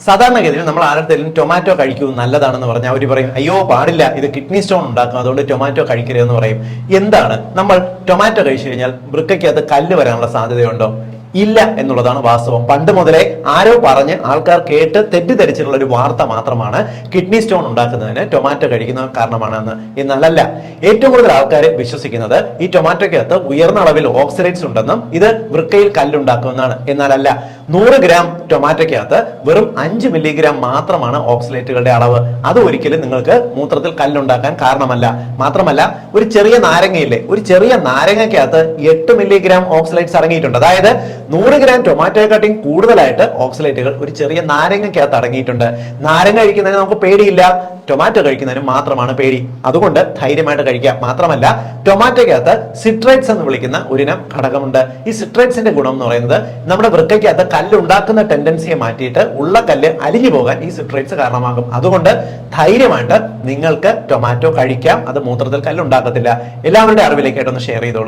സാധാരണഗതിയിൽ നമ്മൾ ആരുടെയും ടൊമാറ്റോ കഴിക്കൂ നല്ലതാണെന്ന് പറഞ്ഞാൽ അവർ പറയും അയ്യോ പാടില്ല, ഇത് കിഡ്നി സ്റ്റോൺ ഉണ്ടാക്കും, അതുകൊണ്ട് ടൊമാറ്റോ കഴിക്കരുതെന്ന് പറയും. എന്താണ്, നമ്മൾ ടൊമാറ്റോ കഴിച്ചു കഴിഞ്ഞാൽ വൃക്കയ്ക്കകത്ത് കല്ല് വരാനുള്ള സാധ്യതയുണ്ടോ? ഇല്ല എന്നുള്ളതാണ് വാസ്തവം. പണ്ട് മുതലേ ആരോ പറഞ്ഞ് ആൾക്കാർ കേട്ട് തെറ്റിദ്ധരിച്ചിട്ടുള്ള ഒരു വാർത്ത മാത്രമാണ് കിഡ്നി സ്റ്റോൺ ഉണ്ടാക്കുന്നതിന് ടൊമാറ്റോ കഴിക്കുന്നത് കാരണമാണെന്ന്. എന്നല്ല, ഏറ്റവും കൂടുതൽ ആൾക്കാർ വിശ്വസിക്കുന്നത് ഈ ടൊമാറ്റോയ്ക്കകത്ത് ഉയർന്ന അളവിൽ ഓക്സിഡേറ്റ്സ് ഉണ്ടെന്നും ഇത് വൃക്കയിൽ കല്ലുണ്ടാക്കുമെന്നാണ്. എന്നാലല്ല, 100 ഗ്രാം ടൊമാറ്റോയ്ക്കകത്ത് വെറും 5 മില്ലിഗ്രാം മാത്രമാണ് ഓക്സിലേറ്റുകളുടെ അളവ്. അത് ഒരിക്കലും നിങ്ങൾക്ക് മൂത്രത്തിൽ കല്ലുണ്ടാക്കാൻ കാരണമല്ല. മാത്രമല്ല, ഒരു ചെറിയ നാരങ്ങയില്ലേ, ഒരു ചെറിയ നാരങ്ങയ്ക്കകത്ത് 8 മില്ലിഗ്രാം ഓക്സിലേറ്റ്സ് അടങ്ങിയിട്ടുണ്ട്. അതായത് 100 ഗ്രാം ടൊമാറ്റോയെക്കാട്ടിയും കൂടുതലായിട്ട് ഓക്സിലേറ്റുകൾ ഒരു ചെറിയ നാരങ്ങയ്ക്കകത്ത് അടങ്ങിയിട്ടുണ്ട്. നാരങ്ങ കഴിക്കുന്നതിന് നമുക്ക് പേടിയില്ല, ടൊമാറ്റോ കഴിക്കുന്നതിന് മാത്രമാണ് പേടി. അതുകൊണ്ട് ധൈര്യമായിട്ട് കഴിക്കാം. മാത്രമല്ല, ടൊമാറ്റോയ്ക്കകത്ത് സിട്രേറ്റ്സ് എന്ന് വിളിക്കുന്ന ഒരിനം ഘടകമുണ്ട്. ഈ സിട്രേറ്റ്സിന്റെ ഗുണം എന്ന് പറയുന്നത് നമ്മുടെ വൃക്കയ്ക്കകത്ത് കല്ലുണ്ടാക്കുന്ന ടെൻഡൻസിയെ മാറ്റിയിട്ട് ഉള്ള കല്ല് അലിഞ്ഞു പോകാൻ ഈ സിട്രേറ്റ്സ് കാരണമാകും. അതുകൊണ്ട് ധൈര്യമായിട്ട് നിങ്ങൾക്ക് ടൊമാറ്റോ കഴിക്കാം, അത് മൂത്രത്തിൽ കല്ലുണ്ടാക്കത്തില്ല. എല്ലാവരുടെ അറിവിലേക്കായിട്ടൊന്ന് ഷെയർ ചെയ്തോളൂ.